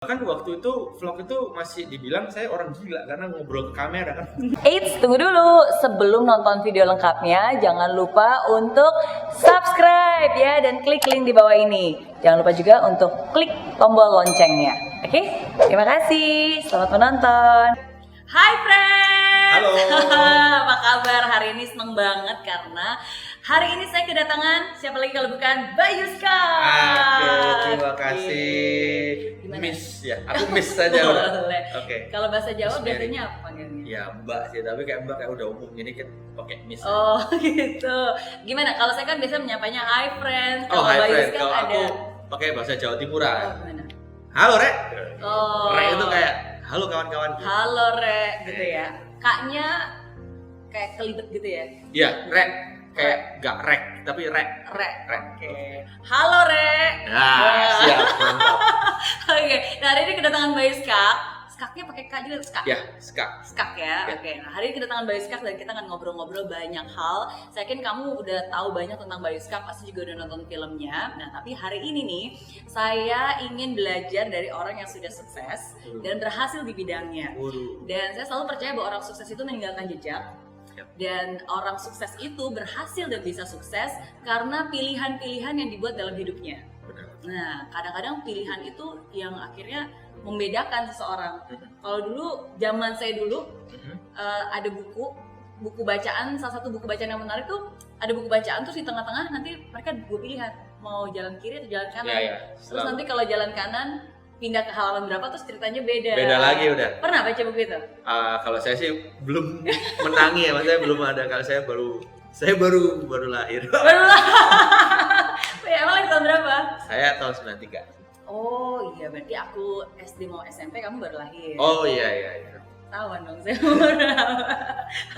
Kan waktu itu vlog itu masih dibilang saya orang gila karena ngobrol ke kamera kan. Eits, tunggu dulu. Sebelum nonton video lengkapnya, jangan lupa untuk subscribe ya dan klik link di bawah ini. Jangan lupa juga untuk klik tombol loncengnya. Oke? Terima kasih. Selamat menonton. Hai friends. Halo. Apa kabar? Hari ini seneng banget karena hari ini saya kedatangan siapa lagi kalau bukan Bayuska. Oke, terima kasih. Gimana? Miss ya, aku miss saja udah. Boleh. Oke. Kalau bahasa Jawa Miss Mary. biasanya apa panggilnya? Ya Mbak sih, tapi kayak Mbak kayak udah umum jadi kan pakai miss. Oh gitu. Gimana? Kalau saya kan biasa menyapanya hi friends. Oh, Kalau hi friend. Bayuska Kalau ada. aku pakai bahasa Jawa Oh, Timuran. gimana? Halo, Rek. Oh. Rek itu kayak halo kawan-kawan. Halo Rek gitu ya. Kaknya kayak kelibet gitu ya. Iya, Rek. Kayak gak rek, tapi rek. Rek. Rek. Oke. Halo Rek. Nah, siap, mantap. Oke. Nah, hari ini kedatangan Bayuska. Skaknya pakai K juga skak. Ya, skak. Skak ya. Ya. Oke. Nah, hari ini kedatangan Bayu Skak dan kita akan ngobrol-ngobrol banyak hal. Saya yakin kamu udah tahu banyak tentang Bayu Skak, pasti juga udah nonton filmnya. Nah, tapi hari ini nih saya ingin belajar dari orang yang sudah sukses dan berhasil di bidangnya. Waduh. Dan saya selalu percaya bahwa orang sukses itu meninggalkan jejak. Yap. Dan orang sukses itu berhasil dan bisa sukses karena pilihan-pilihan yang dibuat dalam hidupnya. Benar. Nah, kadang-kadang pilihan itu yang akhirnya membedakan seseorang. Kalau dulu, zaman saya dulu, ada buku bacaan, salah satu buku bacaan yang menarik tuh ada buku bacaan terus di tengah-tengah nanti mereka dua pilihan, mau jalan kiri atau jalan kanan. Iya, iya. Terus nanti kalau jalan kanan pindah ke halaman berapa terus ceritanya beda. Beda lagi udah. Pernah baca buku itu? Kalau saya sih belum menangi ya, maksudnya belum ada. Kalau saya baru lahir. Baru lah. Ya, emang lagi tahun berapa? Saya tahun 93. Oh iya, berarti aku SD mau SMP, kamu baru lahir. Oh iya. Tawan dong saya umur berapa.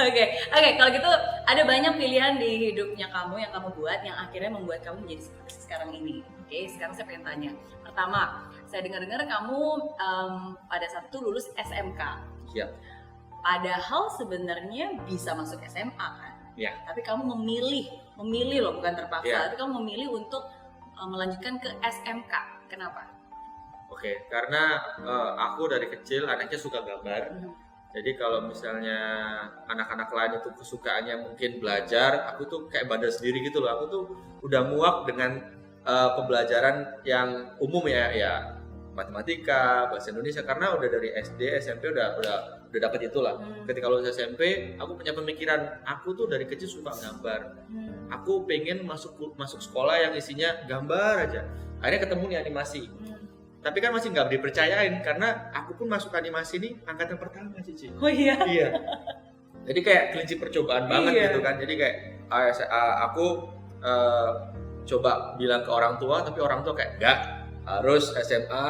Oke, kalau gitu ada banyak pilihan di hidupnya kamu yang kamu buat yang akhirnya membuat kamu menjadi seperti sekarang ini. Oke, sekarang saya pengen tanya. Pertama, saya dengar-dengar kamu pada saat itu lulus SMK. Siap. Padahal sebenarnya bisa masuk SMA kan? Ya. Tapi kamu memilih loh, bukan terpaksa. Ya. Tapi kamu memilih untuk melanjutkan ke SMK. Kenapa? Oke, karena aku dari kecil anaknya suka gambar. Jadi kalau misalnya anak-anak lain itu kesukaannya mungkin belajar, aku tuh kayak bandel sendiri gitu loh. Aku tuh udah muak dengan pembelajaran yang umum ya matematika, bahasa Indonesia, karena udah dari SD, SMP udah dapet itulah. Ketika lulus SMP, aku punya pemikiran, aku tuh dari kecil suka gambar. Aku pengen masuk sekolah yang isinya gambar aja. Akhirnya ketemu nih animasi. Tapi kan masih nggak dipercayain karena aku pun masuk animasi nih angkatan pertama Cici. Oh iya. Iya. Jadi kayak kelinci percobaan banget Iya. gitu kan. Jadi kayak aku coba bilang ke orang tua, tapi orang tua kayak enggak, harus SMA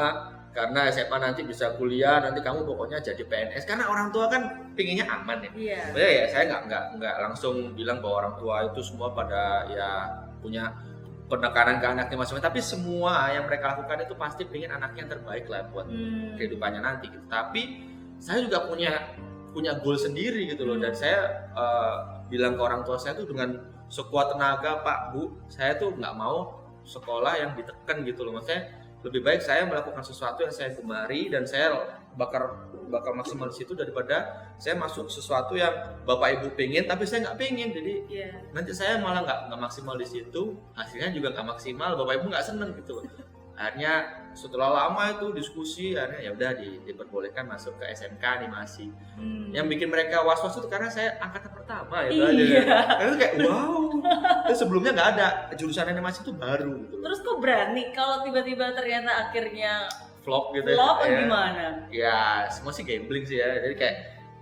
karena SMA nanti bisa kuliah, nanti kamu pokoknya jadi PNS. Karena orang tua kan pinginnya aman ya. Iya. Sebenarnya ya saya nggak langsung bilang bahwa orang tua itu semua pada ya punya penekanan ke anaknya masing-masing, tapi semua yang mereka lakukan itu pasti pengen anaknya yang terbaik lah buat kehidupannya nanti gitu. Tapi saya juga punya goal sendiri gitu loh, dan saya bilang ke orang tua saya tuh dengan sekuat tenaga, Pak, Bu, saya tuh nggak mau sekolah yang ditekan gitu loh. Maksudnya lebih baik saya melakukan sesuatu yang saya gemari dan saya bakal maksimal di situ daripada saya masuk sesuatu yang bapak ibu pengen tapi saya nggak pengen. Jadi nanti saya malah nggak maksimal di situ, hasilnya juga nggak maksimal, bapak ibu nggak seneng gitu loh. Akhirnya setelah lama itu diskusi, akhirnya ya udah diperbolehkan masuk ke SMK animasi. Yang bikin mereka was-was itu karena saya angkatan pertama itu aja. Karena itu kayak wow, itu sebelumnya nggak ada jurusan animasi itu baru gitu loh. Terus kok berani kalau tiba-tiba ternyata akhirnya Vlog gitu vlog ya. gimana? Ya semua sih gambling sih ya. Jadi kayak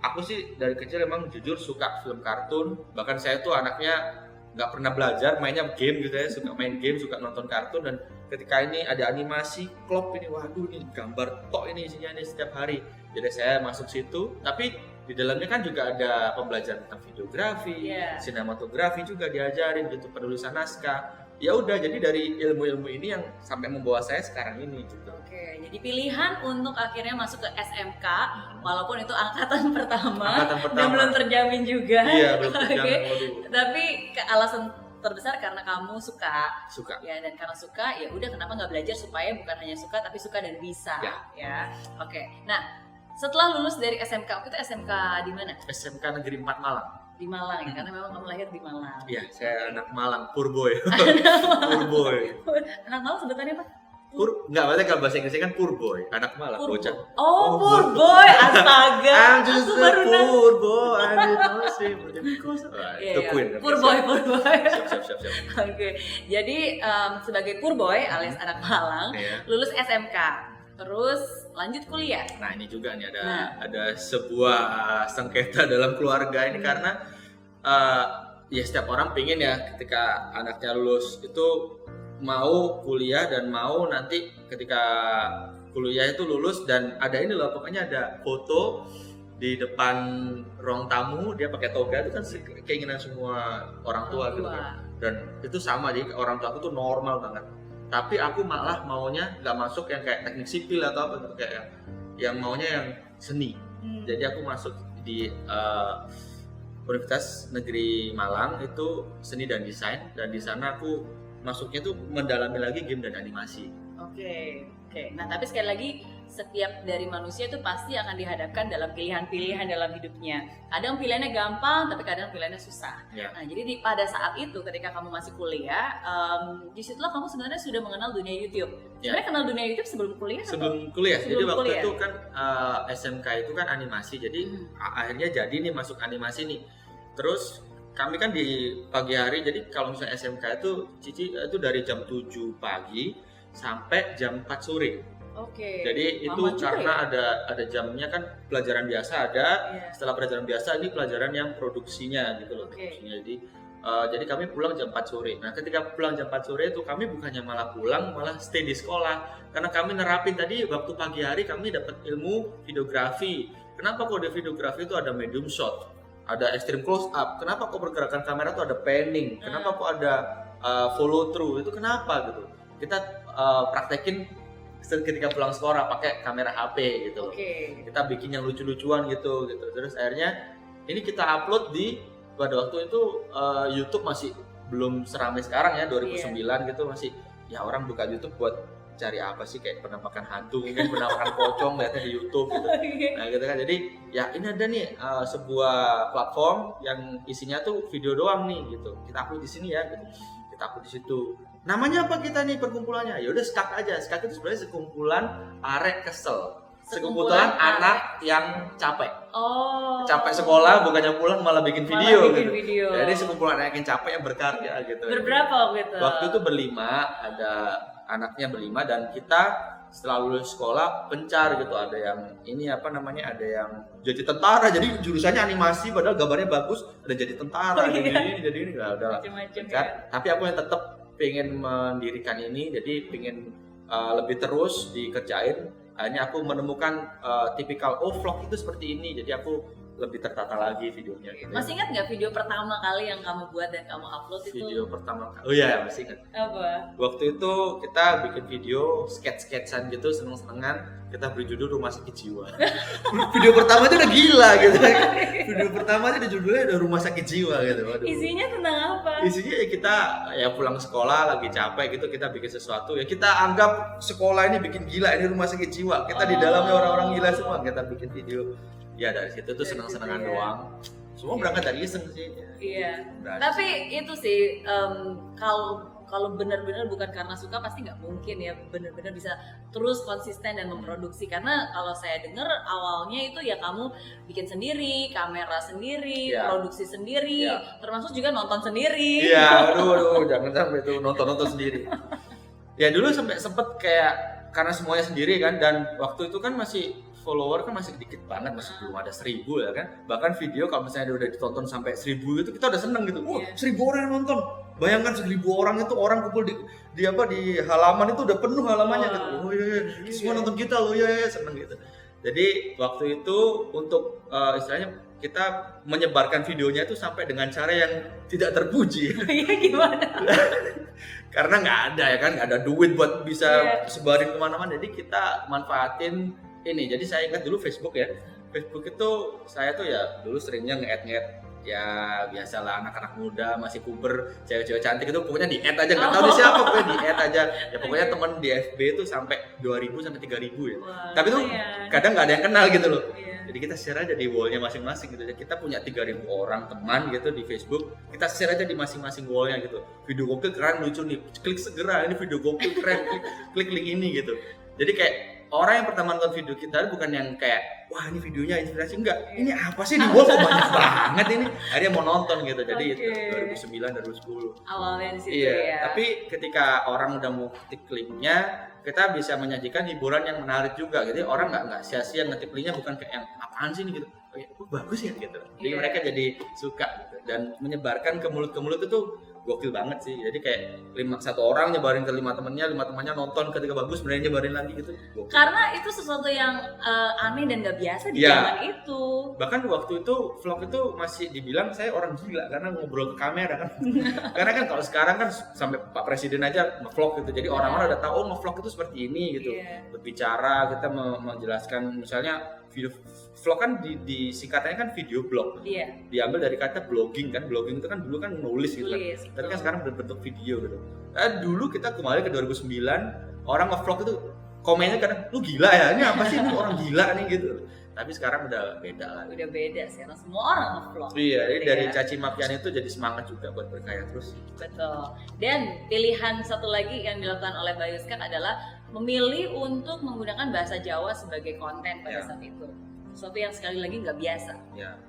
aku sih dari kecil emang jujur suka film kartun. Bahkan saya tuh anaknya nggak pernah belajar, mainnya game gitu ya. Suka main game, suka nonton kartun. Dan ketika ini ada animasi, klop ini, waduh ini gambar tok ini isinya nih setiap hari. Jadi saya masuk situ. Tapi di dalamnya kan juga ada pembelajaran tentang videografi, sinematografi juga diajarin gitu, penulisan naskah. Ya udah, jadi dari ilmu-ilmu ini yang sampai membawa saya sekarang ini gitu. Oke, jadi pilihan untuk akhirnya masuk ke SMK walaupun itu angkatan pertama, Angkatan pertama. dan belum terjamin juga. Iya, belum Oke. terjamin. Waduh. Tapi alasan terbesar karena kamu suka. Ya, dan karena suka ya udah, kenapa nggak belajar supaya bukan hanya suka tapi suka dan bisa. Ya. Oke. Nah, setelah lulus dari SMK, waktu itu SMK di mana? SMK Negeri 4 Malang. Di Malang ya, karena memang kamu lahir di Malang. Iya, saya anak Malang, Purboy. Purboy. Anak Malang sebutannya apa? Enggak, maksudnya kalau bahasa Inggrisnya kan Purboy, anak Malang, bocah. Oh, Purboy, astaga. I'm just a Purboy, I don't say itu Queen. Purboy. Siap. Oke, jadi sebagai Purboy alias anak Malang, lulus SMK, terus lanjut kuliah. Nah ini juga nih ada sebuah sengketa dalam keluarga ini karena ya setiap orang pengen ya ketika anaknya lulus itu mau kuliah dan mau nanti ketika kuliah itu lulus dan ada ini loh, pokoknya ada foto di depan ruang tamu dia pakai toga, itu kan keinginan semua orang tua gitu kan. Dan itu sama, jadi orang tua aku tuh normal banget. Tapi aku malah maunya nggak masuk yang kayak teknik sipil atau apa gitu, kayak yang maunya yang seni. Jadi aku masuk di Universitas Negeri Malang itu seni dan desain, dan di sana aku masuknya tuh mendalami lagi game dan animasi. Oke. Nah, tapi sekali lagi setiap dari manusia itu pasti akan dihadapkan dalam pilihan-pilihan dalam hidupnya. Kadang pilihannya gampang, tapi kadang pilihannya susah. Nah, jadi pada saat itu ketika kamu masih kuliah, disitulah kamu sebenarnya sudah mengenal dunia YouTube. Sebenarnya kenal dunia YouTube sebelum kuliah? Sebelum kuliah. Jadi waktu itu kan SMK itu kan animasi. Jadi akhirnya jadi nih masuk animasi nih. Terus kami kan di pagi hari, jadi kalau misalnya SMK itu Cici itu dari jam 7 pagi sampai jam 4 sore. Oke. Jadi itu karena ada jamnya kan, pelajaran biasa ada, setelah pelajaran biasa ini pelajaran yang produksinya gitu loh. Produksinya. Jadi kami pulang jam 4 sore. Nah, ketika pulang jam 4 sore itu kami bukannya malah pulang, malah stay di sekolah. Karena kami nerapin tadi waktu pagi hari kami dapat ilmu videografi. Kenapa kok di videografi itu ada medium shot? Ada extreme close up. Kenapa kok pergerakan kamera tuh ada panning? Kenapa kok ada follow through? Itu kenapa gitu? Kita praktekin ketika pulang sekolah pakai kamera HP gitu. Kita bikin yang lucu-lucuan gitu. Terus akhirnya ini kita upload pada waktu itu YouTube masih belum seramai sekarang ya, 2009 gitu, masih ya orang buka YouTube buat cari apa sih, kayak penampakan hantu, mungkin penampakan pocong lihatnya di YouTube gitu. Nah gitu kan, jadi ya ini ada nih sebuah platform yang isinya tuh video doang nih gitu, kita upload di sini ya gitu. Kita upload di situ. Namanya apa kita nih perkumpulannya? Ya udah Skak aja. Skak itu sebenarnya sekumpulan arek kesel. Sekumpulan anak yang capek. Capek sekolah, bukannya pulang malah bikin video gitu. Jadi sekumpulan anak yang capek yang berkarya gitu. Berberapa waktu itu? Waktu itu berlima, ada anaknya berlima, dan kita setelah lulus sekolah pencar gitu. Ada yang ini apa namanya, ada yang jadi tentara, jadi jurusannya animasi padahal gambarnya bagus, ada jadi tentara, jadi ini nggak ada pencar. Tapi aku yang tetap pengen mendirikan ini, jadi pengen lebih terus dikerjain. Akhirnya aku menemukan tipikal vlog itu seperti ini, jadi aku lebih tertata lagi videonya gitu. Masih ingat nggak video pertama kali yang kamu buat dan kamu upload itu? Video pertama kali? Oh iya, masih ingat. Apa? Waktu itu kita bikin video sketch-sketchan gitu, seneng-senengan. Kita beri judul Rumah Sakit Jiwa. Video pertama itu udah gila gitu. Video pertama itu judulnya udah Rumah Sakit Jiwa gitu. Waduh. Isinya tentang apa? Isinya ya kita ya pulang sekolah lagi capek gitu, kita bikin sesuatu. Ya kita anggap sekolah ini bikin gila, ini rumah sakit jiwa. Kita di dalamnya orang-orang gila semua, kita bikin video. Ya dari situ tuh senang-senangan doang. Semua berangkat dari iseng sih. Iya. Tapi itu sih kalau benar-benar bukan karena suka pasti nggak mungkin ya benar-benar bisa terus konsisten dan memproduksi. Karena kalau saya dengar awalnya itu ya kamu bikin sendiri, kamera sendiri, produksi sendiri, termasuk juga nonton sendiri. Iya, aduh jangan sampai itu nonton sendiri. Ya dulu sempet kayak karena semuanya sendiri kan, dan waktu itu kan masih follower kan masih dikit banget, masih belum ada 1000 ya kan. Bahkan video kalau misalnya udah ditonton sampai 1000 itu kita udah seneng gitu. Wah, 1000 orang yang nonton. Bayangkan 1000 orang itu orang kumpul di halaman itu udah penuh halamannya gitu. Oh iya, semua nonton kita loh, iya seneng gitu. Jadi waktu itu untuk istilahnya kita menyebarkan videonya itu sampai dengan cara yang tidak terpuji. Iya gimana? Karena nggak ada ya kan, nggak ada duit buat bisa sebarin kemana-mana. Jadi kita manfaatin ini. Jadi saya ingat dulu Facebook ya. Facebook itu saya tuh ya dulu seringnya nge-add ya biasalah anak-anak muda masih puber, cewek-cewek cantik itu pokoknya di add aja, nggak tahu di siapa, pokoknya di add aja ya, pokoknya teman di FB itu sampai 2.000 sampai 3.000 ya. Wah, tapi tuh lumayan. kadang nggak ada yang kenal gitu loh. Iya. Jadi kita share aja di wallnya masing-masing gitu. Kita punya 3.000 orang teman gitu di Facebook, kita share aja di masing-masing wallnya gitu. Video gokil keren, lucu nih, klik segera, ini video gokil keren, klik link ini gitu. Jadi kayak orang yang pertama nonton video kita bukan yang kayak wah ini videonya inspirasi, enggak, ini apa sih di wall kok banyak banget ini, akhirnya mau nonton gitu. Jadi itu 2009 2010 awalnya di situ iya, ya. tapi ketika orang udah mau ketik linknya, kita bisa menyajikan hiburan yang menarik juga. Jadi orang nggak sia-sia ngetik linknya, bukan kayak yang apaan sih ini gitu, oh, bagus ya gitu. Jadi mereka jadi suka gitu. Dan menyebarkan ke mulut itu gokil banget sih. Jadi kayak satu orang nyebarin ke 5 temannya nonton, ketika bagus mereka nyebarin lagi gitu. Gokil. Karena itu sesuatu yang aneh dan gak biasa di zaman itu. Bahkan waktu itu vlog itu masih dibilang saya orang gila karena ngobrol ke kamera kan. Karena kan kalau sekarang kan sampai Pak Presiden aja nge-vlog gitu. Jadi orang-orang udah tahu oh nge-vlog itu seperti ini gitu. Berbicara, kita menjelaskan misalnya video vlog kan di singkatannya kan video blog. Diambil dari kata blogging kan. Blogging itu kan dulu kan nulis gitu kan. Tapi kan sekarang berbentuk video gitu. Dulu kita kembali ke 2009, orang nge-vlog itu komennya kadang lu gila ya, ini apa sih, ini orang gila nih gitu. Tapi sekarang udah beda lah. Udah beda sekarang semua orang nge-vlog. Iya, jadi dari Caci Makian itu jadi semangat juga buat berkarya terus. Betul. Dan pilihan satu lagi yang dilakukan oleh Bayu Skak adalah memilih untuk menggunakan bahasa Jawa sebagai konten pada saat itu. Sesuatu yang sekali lagi nggak biasa. Ya.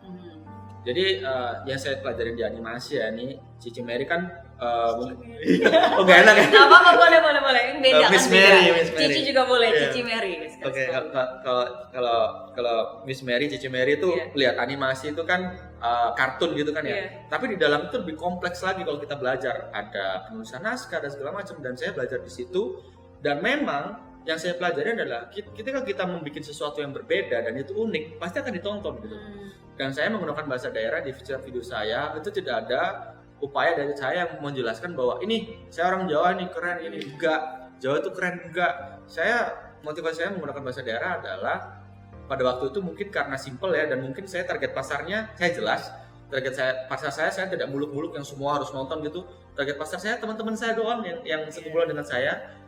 Jadi yang saya pelajarin di animasi ya, nih Cici Mary kan oh gak enak ya? Gak apa-apa, boleh. Ini beda Miss kan Mary, beda. Miss Mary. Cici juga boleh, Yeah. Cici Mary. Oke, kalau Miss Mary, Cici Mary itu lihat animasi itu kan kartun gitu kan ya. Tapi di dalam itu lebih kompleks lagi kalau kita belajar. Ada penulisan naskah dan segala macam, dan saya belajar di situ. Dan memang yang saya pelajari adalah ketika kita membuat sesuatu yang berbeda dan itu unik, pasti akan ditonton gitu. Dan saya menggunakan bahasa daerah di video saya, itu tidak ada upaya dari saya yang menjelaskan bahwa ini saya orang Jawa nih keren, ini enggak, Jawa itu keren enggak. Motivasi saya menggunakan bahasa daerah adalah pada waktu itu mungkin karena simple ya, dan mungkin saya target pasarnya saya jelas. Pasar saya tidak muluk-muluk yang semua harus nonton gitu. Target pasar saya teman-teman saya doang yang sekumpulan dengan saya.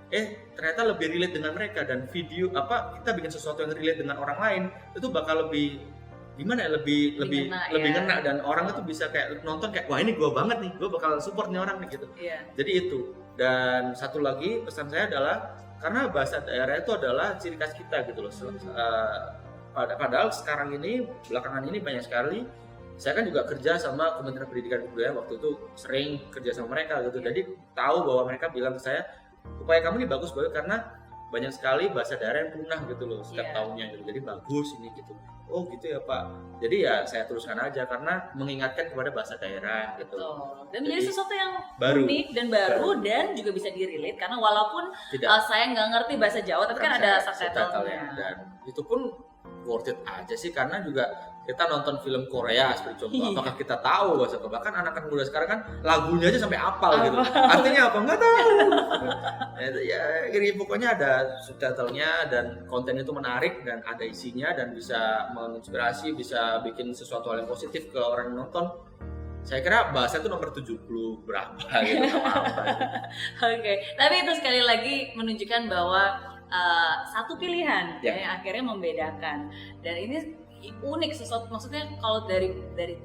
Ternyata lebih relate dengan mereka, dan video kita bikin sesuatu yang relate dengan orang lain itu bakal lebih gimana ya, lebih ngena, dan orang itu bisa kayak nonton kayak wah ini gue banget nih, gue bakal support nih orang nih gitu. Jadi itu. Dan satu lagi pesan saya adalah karena bahasa daerah itu adalah ciri khas kita gitu loh. Padahal sekarang ini belakangan ini banyak sekali saya kan juga kerja sama Kementerian Pendidikan dan Kebudayaan, waktu itu sering kerja sama mereka gitu. Jadi tahu bahwa mereka bilang ke saya upaya kamu ini bagus banget karena banyak sekali bahasa daerah yang punah gitu loh setiap tahunnya gitu. Jadi bagus ini gitu. Oh gitu ya Pak. Jadi ya saya teruskan aja karena mengingatkan kepada bahasa daerah gitu. Betul. Dan menjadi sesuatu yang baru. Unik dan baru dan juga bisa di-relate karena walaupun saya nggak ngerti bahasa Jawa tapi kan ada subtitle-nya. Dan itu pun worth it aja sih, karena juga kita nonton film Korea seperti contoh, apakah kita tahu bahasa Korea? Bahkan anak-anak muda sekarang kan lagunya aja sampai hafal gitu. Artinya apa? Nggak tahu. Jadi pokoknya ada subtitlenya dan konten itu menarik dan ada isinya dan bisa menginspirasi, bisa bikin sesuatu hal yang positif ke orang yang nonton. Saya kira bahasa itu nomor 70 berapa gitu, apa-apa. Oke, tapi itu sekali lagi menunjukkan bahwa satu pilihan yang akhirnya membedakan, dan ini unik sesuatu. Maksudnya kalau dari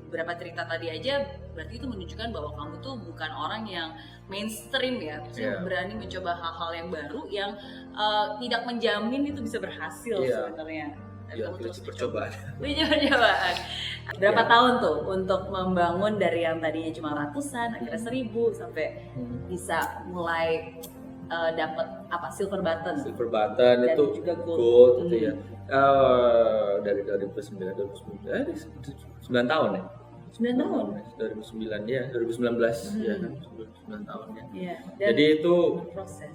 beberapa cerita tadi aja berarti itu menunjukkan bahwa kamu tuh bukan orang yang mainstream ya, berani mencoba hal-hal yang baru yang tidak menjamin itu bisa berhasil sebenarnya. Percobaan. Berapa tahun tuh untuk membangun dari yang tadinya cuma ratusan akhirnya 1.000 sampai bisa mulai dapat silver button dan itu juga gold itu ya. Dari 2009 9 tahun ya. 9 tahun. 2009 ya, 2019 ya kan, 9 tahun ya. Jadi itu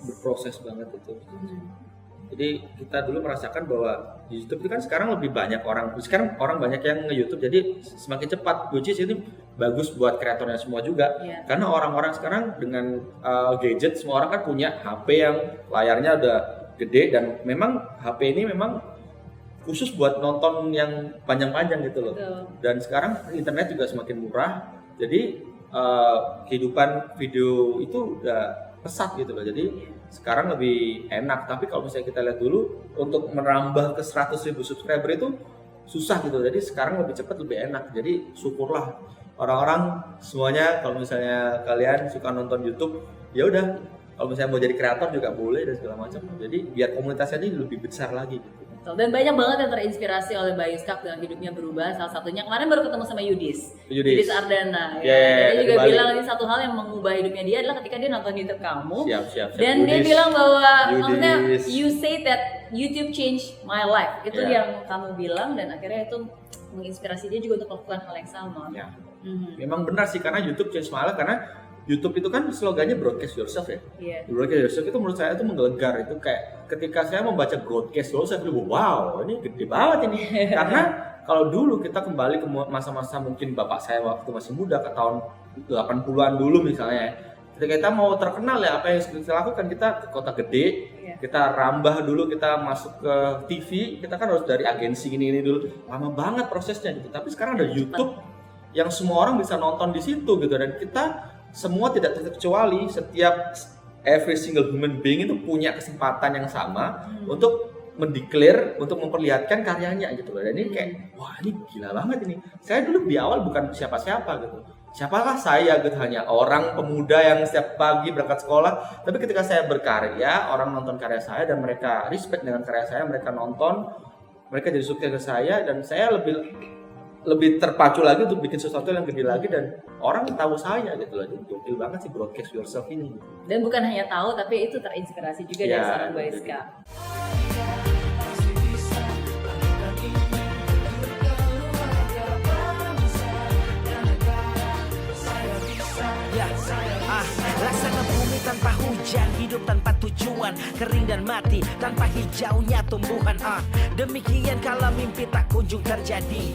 berproses banget itu. Jadi kita dulu merasakan bahwa di YouTube itu kan sekarang lebih banyak orang banyak yang nge-YouTube, jadi semakin cepat, which is ini bagus buat kreatornya semua juga. Karena orang-orang sekarang dengan gadget, semua orang kan punya HP yang layarnya udah gede, dan memang HP ini memang khusus buat nonton yang panjang-panjang gitu loh. Betul. Dan sekarang internet juga semakin murah, jadi kehidupan video itu udah pesat gitu loh. Jadi sekarang lebih enak. Tapi kalau misalnya kita lihat dulu untuk menambah ke 100.000 subscriber itu susah gitu. Jadi sekarang lebih cepat, lebih enak. Jadi syukurlah orang-orang semuanya, kalau misalnya kalian suka nonton YouTube, ya udah. Kalau misalnya mau jadi kreator juga boleh dan segala macam. Jadi biar komunitasnya ini lebih besar lagi gitu. Dan banyak banget yang terinspirasi oleh Bayu Skak dengan hidupnya berubah. Salah satunya kemarin baru ketemu sama Yudis Ardana. Dia juga Bali. bilang ini satu hal yang mengubah hidupnya dia adalah ketika dia nonton YouTube kamu. Siap. Dan Yudis. dia bilang bahwa maksudnya Yudis. you say that YouTube changed my life. Itu Yeah. yang kamu bilang dan akhirnya itu menginspirasi dia juga untuk melakukan hal yang sama. Ya. Memang benar sih, karena YouTube change my life, karena YouTube itu kan slogannya broadcast yourself ya. Iya. Broadcast yourself itu menurut saya itu menggelegar. Itu kayak ketika saya membaca broadcast yourself, saya bilang wow ini gede banget ini. Karena kalau dulu kita kembali ke masa-masa mungkin bapak saya waktu masih muda, ke tahun 80-an dulu misalnya. Ketika kita mau terkenal ya, apa yang kita lakukan, kita ke kota gede, kita rambah dulu, kita masuk ke TV, kita kan harus dari agensi ini dulu. Lama banget prosesnya gitu. Tapi sekarang ada YouTube yang semua orang bisa nonton di situ gitu, dan kita semua tidak terkecuali, setiap every single human being itu punya kesempatan yang sama untuk mendeklar, untuk memperlihatkan karyanya gitu loh. Dan ini kayak wah ini gila banget ini. Saya dulu di awal bukan siapa-siapa gitu. Siapakah saya gitu, hanya orang pemuda yang setiap pagi berangkat sekolah. Tapi ketika saya berkarya, orang nonton karya saya dan mereka respect dengan karya saya, mereka nonton, mereka jadi suka ke saya, dan saya lebih terpacu lagi untuk bikin sesuatu yang gede lagi dan orang tahu saya gitu loh. Jadi gokil banget sih broadcast yourself ini. Dan bukan hanya tahu tapi itu terinspirasi juga dari seorang Bayu Skak. Laksana bumi tanpa hujan, hidup tanpa tujuan, kering dan mati tanpa hijaunya tumbuhan. Demikian kalau mimpi tak kunjung terjadi.